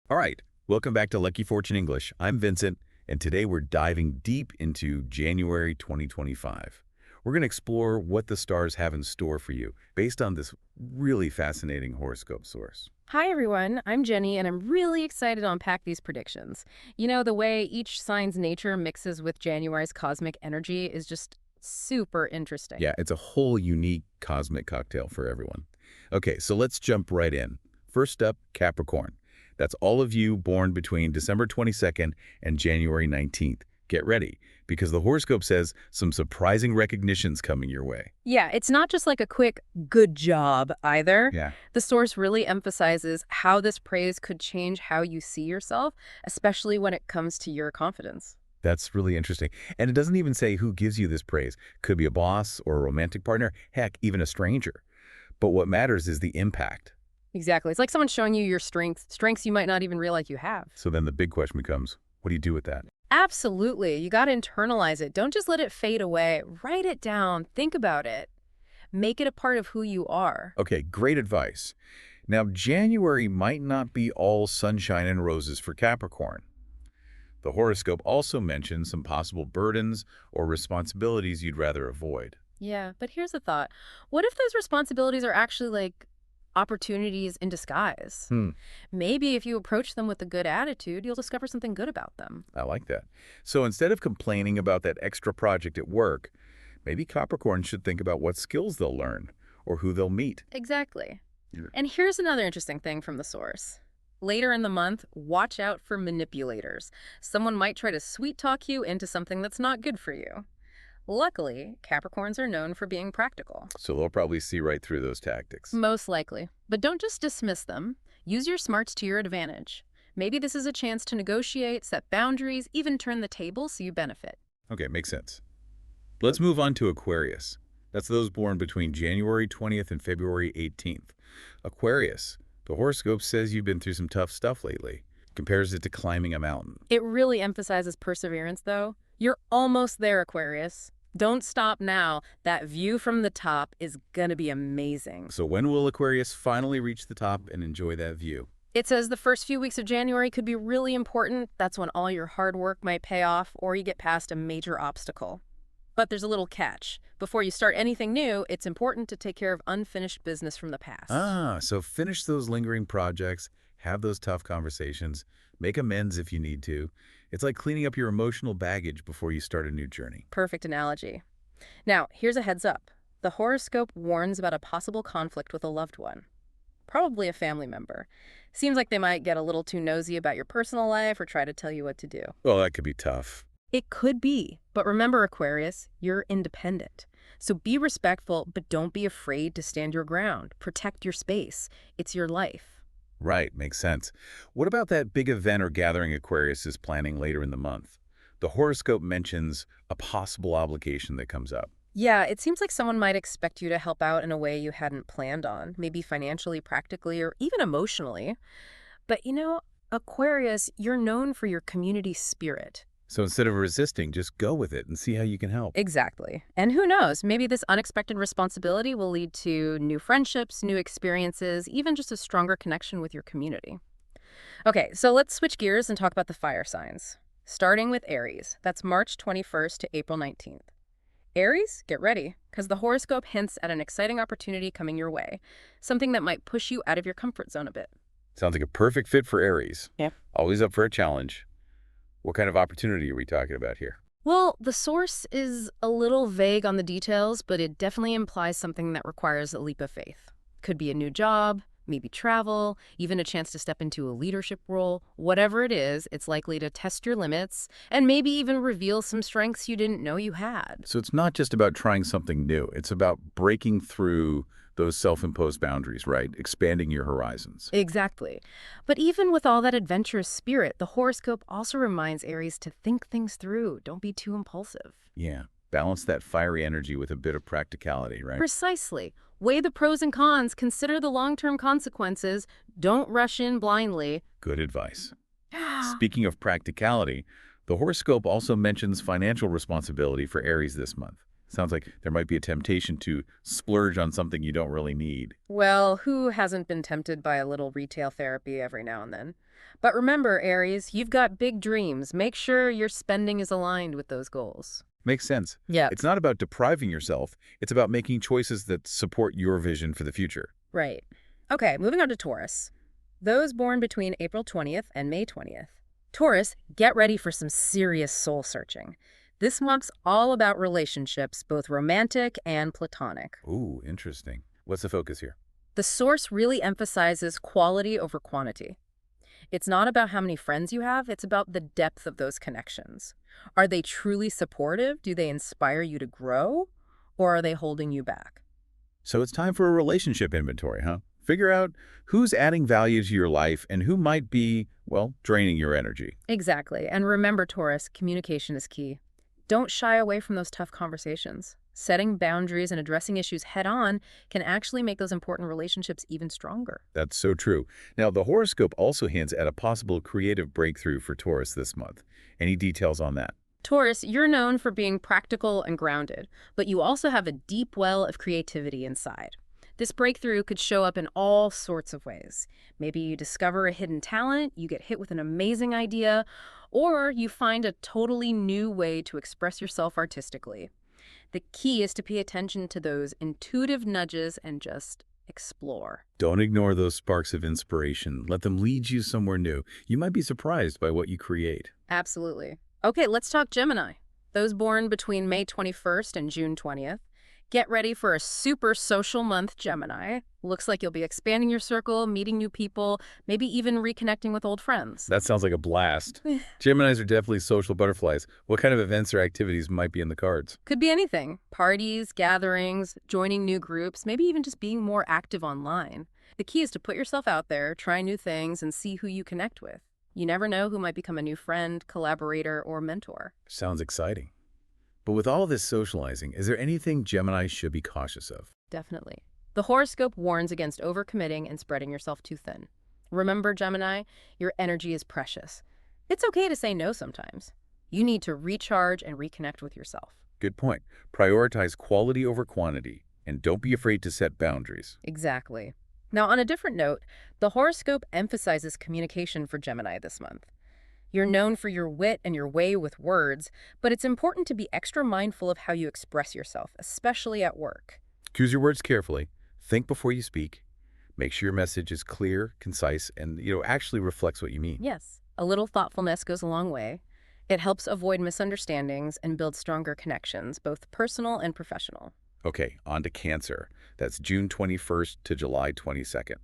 All right, welcome back to Lucky Fortune English. I'm Vincent, and today we're diving deep into January 2025. We're going to explore what the stars have in store for you based on this really fascinating horoscope source. Hi everyone, I'm Jenny and I'm really excited to unpack these predictions. The way each sign's nature mixes with January's cosmic energy is just super interesting. Yeah, it's a whole unique cosmic cocktail for everyone. Okay, so let's jump right in. First up, Capricorn. That's all of you born between December 22nd and January 19th. Get ready, because the horoscope says some surprising recognition's coming your way. Yeah, it's not just like a quick good job either. Yeah. The source really emphasizes how this praise could change how you see yourself, especially when it comes to your confidence. That's really interesting. And it doesn't even say who gives you this praise. Could be a boss or a romantic partner, heck, even a stranger. But what matters is the impact. Exactly. It's like someone showing you your strengths you might not even realize you have. So then the big question becomes, what do you do with that? Absolutely. You got to internalize it. Don't just let it fade away. Write it down. Think about it. Make it a part of who you are. Okay, great advice. Now, January might not be all sunshine and roses for Capricorn. The horoscope also mentions some possible burdens or responsibilities you'd rather avoid. Yeah, but here's a thought. What if those responsibilities are actually like opportunities in disguise? Hmm, Maybe if you approach them with a good attitude, you'll discover something good about them. I like that. So instead of complaining about that extra project at work, maybe Capricorn should think about what skills they'll learn or who they'll meet. Exactly. Yeah. And here's another interesting thing from the source. Later in the month, watch out for manipulators. Someone might try to sweet talk you into something that's not good for you. Luckily, Capricorns are known for being practical. So they'll probably see right through those tactics. Most likely. But don't just dismiss them. Use your smarts to your advantage. Maybe this is a chance to negotiate, set boundaries, even turn the table so you benefit. Okay, makes sense. Let's move on to Aquarius. That's those born between January 20th and February 18th. Aquarius, the horoscope says you've been through some tough stuff lately. Compares it to climbing a mountain. It really emphasizes perseverance, though. You're almost there, Aquarius. Don't stop now. That view from the top is gonna be amazing. So when will Aquarius finally reach the top and enjoy that view? It says the first few weeks of January could be really important. That's when all your hard work might pay off, or you get past a major obstacle. But there's a little catch. Before you start anything new, it's important to take care of unfinished business from the past. So finish those lingering projects, have those tough conversations, make amends if you need to. It's like cleaning up your emotional baggage before you start a new journey. Perfect analogy. Now, here's a heads up. The horoscope warns about a possible conflict with a loved one, probably a family member. Seems like they might get a little too nosy about your personal life or try to tell you what to do. Well, that could be tough. It could be, but remember, Aquarius, you're independent. So be respectful, but don't be afraid to stand your ground. Protect your space. It's your life. Right, makes sense. What about that big event or gathering Aquarius is planning later in the month? The horoscope mentions a possible obligation that comes up. Yeah, it seems like someone might expect you to help out in a way you hadn't planned on, maybe financially, practically, or even emotionally. But Aquarius, you're known for your community spirit. So instead of resisting, just go with it and see how you can help. Exactly. And who knows, maybe this unexpected responsibility will lead to new friendships, new experiences, even just a stronger connection with your community. Okay, so let's switch gears and talk about the fire signs. Starting with Aries. That's March 21st to April 19th. Aries, get ready, because the horoscope hints at an exciting opportunity coming your way, something that might push you out of your comfort zone a bit. Sounds like a perfect fit for Aries. Yeah. Always up for a challenge. What kind of opportunity are we talking about here? Well, the source is a little vague on the details, but it definitely implies something that requires a leap of faith. Could be a new job, maybe travel, even a chance to step into a leadership role. Whatever it is, it's likely to test your limits and maybe even reveal some strengths you didn't know you had. So it's not just about trying something new. It's about breaking through those self-imposed boundaries, right? Expanding your horizons. Exactly. But even with all that adventurous spirit, the horoscope also reminds Aries to think things through. Don't be too impulsive. Yeah. Balance that fiery energy with a bit of practicality, right? Precisely. Weigh the pros and cons, consider the long-term consequences, don't rush in blindly. Good advice. Speaking of practicality, the horoscope also mentions financial responsibility for Aries this month. Sounds like there might be a temptation to splurge on something you don't really need. Well, who hasn't been tempted by a little retail therapy every now and then? But remember, Aries, you've got big dreams. Make sure your spending is aligned with those goals. Makes sense. Yeah. It's not about depriving yourself. It's about making choices that support your vision for the future. Right. Okay, moving on to Taurus. Those born between April 20th and May 20th. Taurus, get ready for some serious soul searching. This month's all about relationships, both romantic and platonic. Ooh, interesting. What's the focus here? The source really emphasizes quality over quantity. It's not about how many friends you have, it's about the depth of those connections. Are they truly supportive? Do they inspire you to grow? Or are they holding you back? So it's time for a relationship inventory, huh? Figure out who's adding value to your life and who might be, well, draining your energy. Exactly. And remember, Taurus, communication is key. Don't shy away from those tough conversations. Setting boundaries and addressing issues head-on can actually make those important relationships even stronger. That's so true. Now, the horoscope also hints at a possible creative breakthrough for Taurus this month. Any details on that? Taurus, you're known for being practical and grounded, but you also have a deep well of creativity inside. This breakthrough could show up in all sorts of ways. Maybe you discover a hidden talent, you get hit with an amazing idea, or you find a totally new way to express yourself artistically. The key is to pay attention to those intuitive nudges and just explore. Don't ignore those sparks of inspiration. Let them lead you somewhere new. You might be surprised by what you create. Absolutely. Okay, let's talk Gemini. Those born between May 21st and June 20th. Get ready for a super social month, Gemini. Looks like you'll be expanding your circle, meeting new people, maybe even reconnecting with old friends. That sounds like a blast. Geminis are definitely social butterflies. What kind of events or activities might be in the cards? Could be anything. Parties, gatherings, joining new groups, maybe even just being more active online. The key is to put yourself out there, try new things, and see who you connect with. You never know who might become a new friend, collaborator, or mentor. Sounds exciting. But with all this socializing, is there anything Gemini should be cautious of? Definitely. The horoscope warns against overcommitting and spreading yourself too thin. Remember, Gemini, your energy is precious. It's okay to say no sometimes. You need to recharge and reconnect with yourself. Good point. Prioritize quality over quantity, and don't be afraid to set boundaries. Exactly. Now, on a different note, the horoscope emphasizes communication for Gemini this month. You're known for your wit and your way with words, but it's important to be extra mindful of how you express yourself, especially at work. Choose your words carefully. Think before you speak. Make sure your message is clear, concise, and actually reflects what you mean. Yes, a little thoughtfulness goes a long way. It helps avoid misunderstandings and build stronger connections, both personal and professional. Okay, on to Cancer. That's June 21st to July 22nd.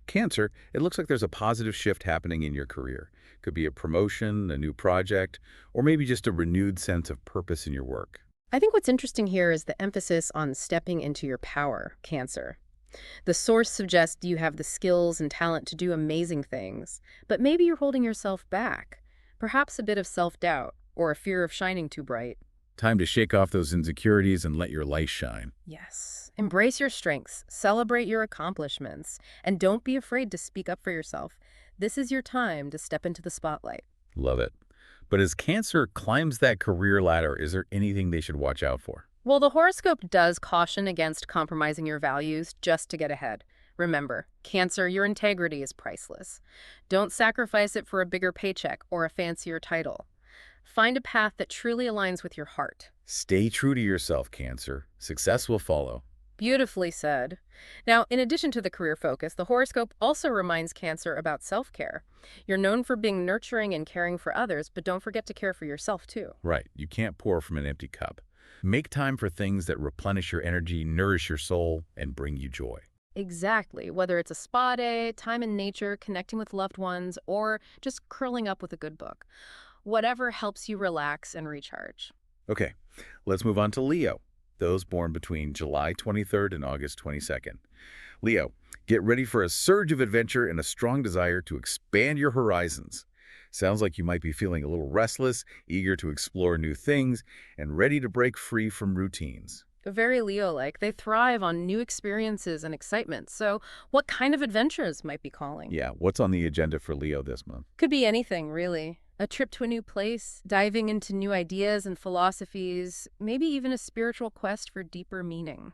Cancer, it looks like there's a positive shift happening in your career. Could be a promotion, a new project, or maybe just a renewed sense of purpose in your work. I think what's interesting here is the emphasis on stepping into your power, Cancer. The source suggests you have the skills and talent to do amazing things, but maybe you're holding yourself back. Perhaps a bit of self-doubt or a fear of shining too bright. Time to shake off those insecurities and let your light shine. Yes. Embrace your strengths, celebrate your accomplishments, and don't be afraid to speak up for yourself. This is your time to step into the spotlight. Love it. But as Cancer climbs that career ladder, is there anything they should watch out for? Well, the horoscope does caution against compromising your values just to get ahead. Remember, Cancer, your integrity is priceless. Don't sacrifice it for a bigger paycheck or a fancier title. Find a path that truly aligns with your heart. Stay true to yourself, Cancer. Success will follow. Beautifully said. Now, in addition to the career focus, the horoscope also reminds Cancer about self-care. You're known for being nurturing and caring for others, but don't forget to care for yourself, too. Right. You can't pour from an empty cup. Make time for things that replenish your energy, nourish your soul, and bring you joy. Exactly. Whether it's a spa day, time in nature, connecting with loved ones, or just curling up with a good book. Whatever helps you relax and recharge. Okay, let's move on to Leo. Those born between July 23rd and August 22nd. Leo, get ready for a surge of adventure and a strong desire to expand your horizons. Sounds like you might be feeling a little restless, eager to explore new things, and ready to break free from routines. Very Leo-like. They thrive on new experiences and excitement. So what kind of adventures might be calling? Yeah, what's on the agenda for Leo this month? Could be anything, really. A trip to a new place, diving into new ideas and philosophies, maybe even a spiritual quest for deeper meaning.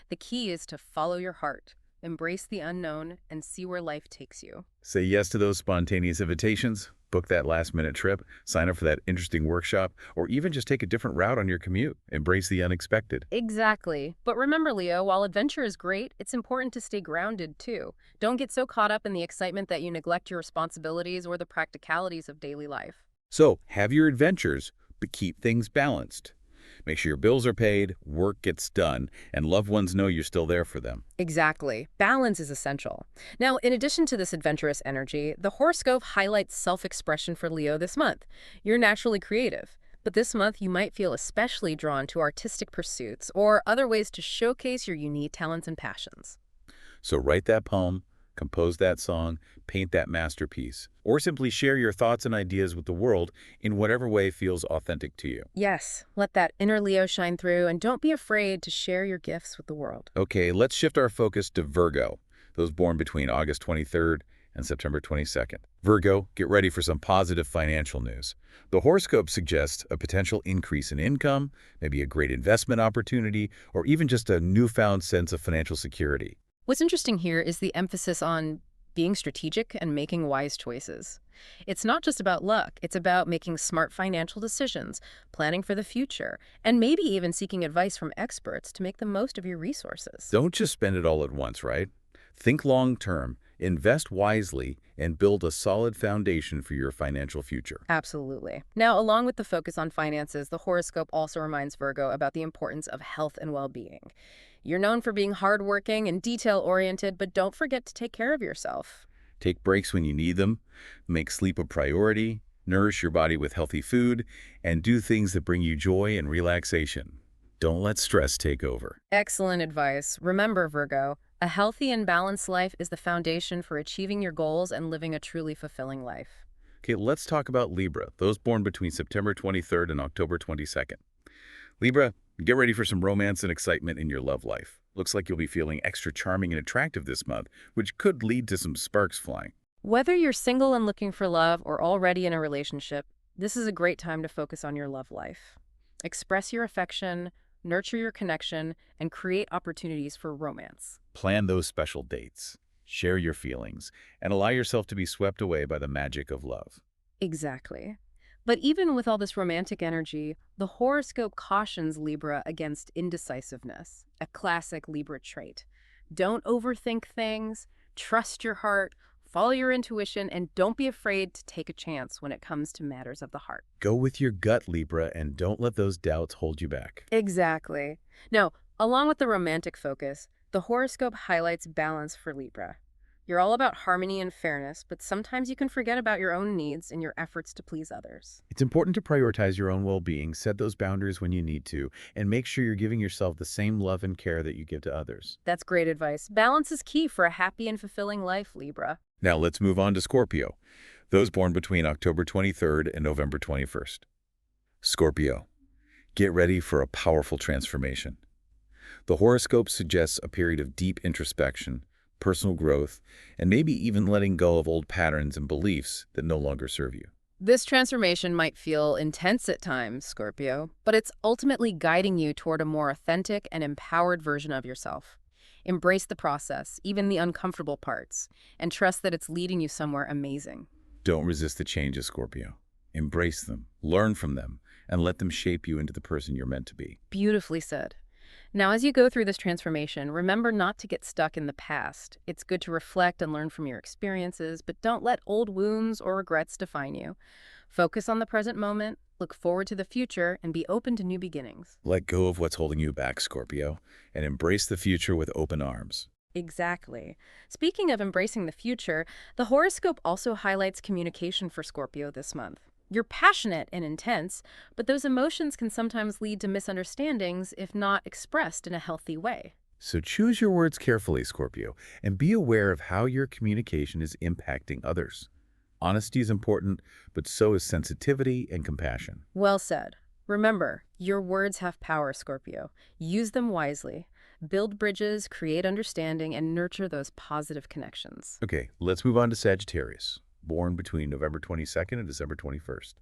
The key is to follow your heart. embrace the unknown, and see where life takes you. Say yes to those spontaneous invitations, book that last-minute trip, sign up for that interesting workshop, or even just take a different route on your commute. Embrace the unexpected. Exactly. But remember, Leo, while adventure is great, it's important to stay grounded too. Don't get so caught up in the excitement that you neglect your responsibilities or the practicalities of daily life. So, have your adventures, but keep things balanced. Make sure your bills are paid, work gets done, and loved ones know you're still there for them. Exactly. Balance is essential. Now, in addition to this adventurous energy, the horoscope highlights self-expression for Leo this month. You're naturally creative, but this month you might feel especially drawn to artistic pursuits or other ways to showcase your unique talents and passions. So write that poem, compose that song, paint that masterpiece, or simply share your thoughts and ideas with the world in whatever way feels authentic to you. Yes, let that inner Leo shine through and don't be afraid to share your gifts with the world. Okay, let's shift our focus to Virgo, those born between August 23rd and September 22nd. Virgo, get ready for some positive financial news. The horoscope suggests a potential increase in income, maybe a great investment opportunity, or even just a newfound sense of financial security. What's interesting here is the emphasis on being strategic and making wise choices. It's not just about luck, it's about making smart financial decisions, planning for the future, and maybe even seeking advice from experts to make the most of your resources. Don't just spend it all at once, right? Think long-term, invest wisely, and build a solid foundation for your financial future. Absolutely. Now, along with the focus on finances, the horoscope also reminds Virgo about the importance of health and well-being. You're known for being hardworking and detail-oriented, but don't forget to take care of yourself. Take breaks when you need them, make sleep a priority, nourish your body with healthy food, and do things that bring you joy and relaxation. Don't let stress take over. Excellent advice. Remember, Virgo, a healthy and balanced life is the foundation for achieving your goals and living a truly fulfilling life. Okay, let's talk about Libra, those born between September 23rd and October 22nd. Libra, get ready for some romance and excitement in your love life. Looks like you'll be feeling extra charming and attractive this month, which could lead to some sparks flying. Whether you're single and looking for love or already in a relationship, this is a great time to focus on your love life. Express your affection, nurture your connection, and create opportunities for romance. Plan those special dates, share your feelings, and allow yourself to be swept away by the magic of love. Exactly. But even with all this romantic energy, the horoscope cautions Libra against indecisiveness, a classic Libra trait. Don't overthink things, trust your heart, follow your intuition, and don't be afraid to take a chance when it comes to matters of the heart. Go with your gut, Libra, and don't let those doubts hold you back. Exactly. Now, along with the romantic focus, the horoscope highlights balance for Libra. You're all about harmony and fairness, but sometimes you can forget about your own needs in your efforts to please others. It's important to prioritize your own well-being, set those boundaries when you need to, and make sure you're giving yourself the same love and care that you give to others. That's great advice. Balance is key for a happy and fulfilling life, Libra. Now let's move on to Scorpio, those born between October 23rd and November 21st. Scorpio, get ready for a powerful transformation. The horoscope suggests a period of deep introspection, personal growth, and maybe even letting go of old patterns and beliefs that no longer serve you. This transformation might feel intense at times, Scorpio, but it's ultimately guiding you toward a more authentic and empowered version of yourself. Embrace the process, even the uncomfortable parts, and trust that it's leading you somewhere amazing. Don't resist the changes, Scorpio. Embrace them, learn from them, and let them shape you into the person you're meant to be. Beautifully said. Now, as you go through this transformation, remember not to get stuck in the past. It's good to reflect and learn from your experiences, but don't let old wounds or regrets define you. Focus on the present moment, look forward to the future, and be open to new beginnings. Let go of what's holding you back, Scorpio, and embrace the future with open arms. Exactly. Speaking of embracing the future, the horoscope also highlights communication for Scorpio this month. You're passionate and intense, but those emotions can sometimes lead to misunderstandings if not expressed in a healthy way. So choose your words carefully, Scorpio, and be aware of how your communication is impacting others. Honesty is important, but so is sensitivity and compassion. Well said. Remember, your words have power, Scorpio. Use them wisely. Build bridges, create understanding, and nurture those positive connections. Okay, let's move on to Sagittarius, born between November 22nd and December 21st.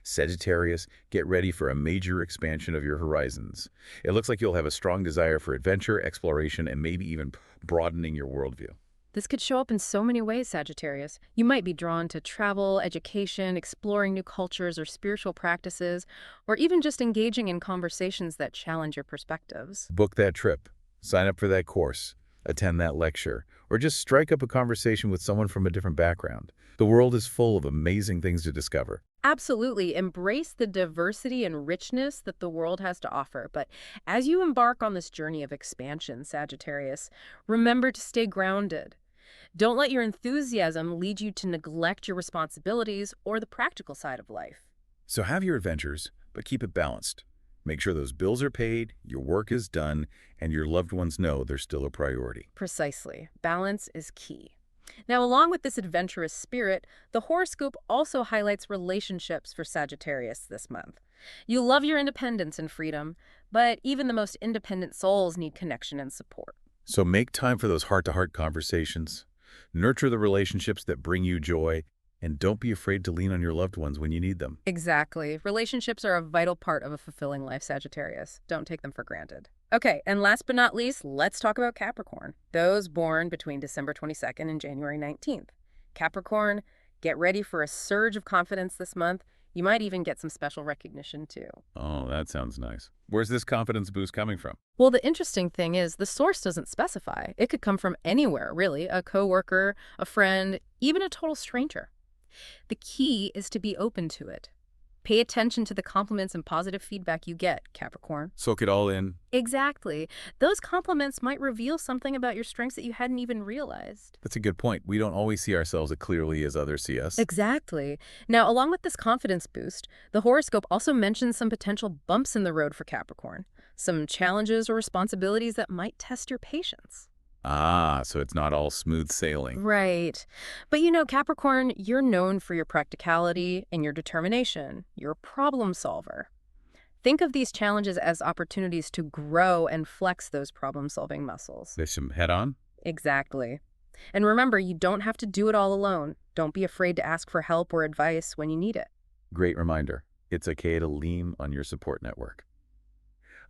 Sagittarius, get ready for a major expansion of your horizons. It looks like you'll have a strong desire for adventure, exploration, and maybe even broadening your worldview. This could show up in so many ways, Sagittarius. You might be drawn to travel, education, exploring new cultures or spiritual practices, or even just engaging in conversations that challenge your perspectives. Book that trip, sign up for that course, attend that lecture, or just strike up a conversation with someone from a different background. The world is full of amazing things to discover. Absolutely. Embrace the diversity and richness that the world has to offer. But as you embark on this journey of expansion, Sagittarius, remember to stay grounded. Don't let your enthusiasm lead you to neglect your responsibilities or the practical side of life. So have your adventures, but keep it balanced. Make sure those bills are paid, your work is done, and your loved ones know they're still a priority. Precisely. Balance is key. Now, along with this adventurous spirit, the horoscope also highlights relationships for Sagittarius this month. You love your independence and freedom, but even the most independent souls need connection and support. So make time for those heart-to-heart conversations. Nurture the relationships that bring you joy, and don't be afraid to lean on your loved ones when you need them. Exactly. Relationships are a vital part of a fulfilling life, Sagittarius. Don't take them for granted. Okay, and last but not least, let's talk about Capricorn, those born between December 22nd and January 19th. Capricorn, get ready for a surge of confidence this month. You might even get some special recognition, too. Oh, that sounds nice. Where's this confidence boost coming from? Well, the interesting thing is the source doesn't specify. It could come from anywhere, really, a coworker, a friend, even a total stranger. The key is to be open to it. Pay attention to the compliments and positive feedback you get, Capricorn. Soak it all in. Exactly. Those compliments might reveal something about your strengths that you hadn't even realized. That's a good point. We don't always see ourselves as clearly as others see us. Exactly. Now, along with this confidence boost, the horoscope also mentions some potential bumps in the road for Capricorn, some challenges or responsibilities that might test your patience. Ah, so it's not all smooth sailing. Right. But Capricorn, you're known for your practicality and your determination. You're a problem solver. Think of these challenges as opportunities to grow and flex those problem-solving muscles. There's some head-on? Exactly. And remember, you don't have to do it all alone. Don't be afraid to ask for help or advice when you need it. Great reminder. It's okay to lean on your support network.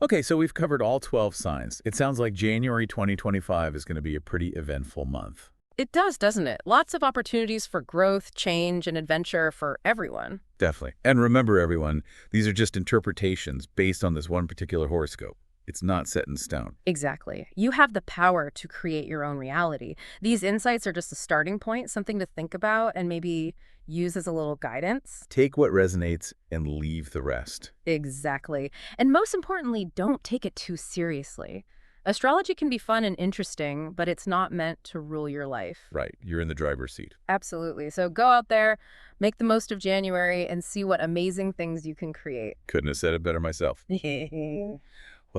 Okay, so we've covered all 12 signs. It sounds like January 2025 is going to be a pretty eventful month. It does, doesn't it? Lots of opportunities for growth, change, and adventure for everyone. Definitely. And remember, everyone, these are just interpretations based on this one particular horoscope. It's not set in stone. Exactly. You have the power to create your own reality. These insights are just a starting point, something to think about and maybe use as a little guidance. Take what resonates and leave the rest. Exactly. And most importantly, don't take it too seriously. Astrology can be fun and interesting, but it's not meant to rule your life. Right. You're in the driver's seat. Absolutely. So go out there, make the most of January, and see what amazing things you can create. Couldn't have said it better myself. Well,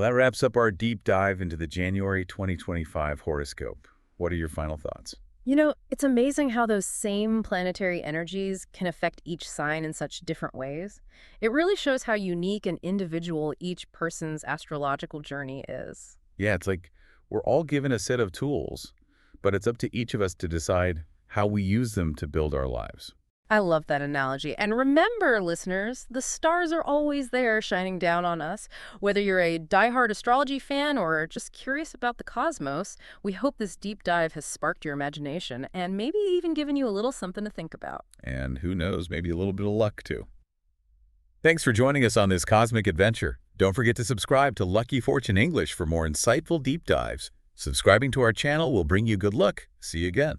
that wraps up our deep dive into the January 2025 horoscope. What are your final thoughts? It's amazing how those same planetary energies can affect each sign in such different ways. It really shows how unique and individual each person's astrological journey is. Yeah, it's like we're all given a set of tools, but it's up to each of us to decide how we use them to build our lives. I love that analogy. And remember, listeners, the stars are always there shining down on us. Whether you're a diehard astrology fan or just curious about the cosmos, we hope this deep dive has sparked your imagination and maybe even given you a little something to think about. And who knows, maybe a little bit of luck, too. Thanks for joining us on this cosmic adventure. Don't forget to subscribe to Lucky Fortune English for more insightful deep dives. Subscribing to our channel will bring you good luck. See you again.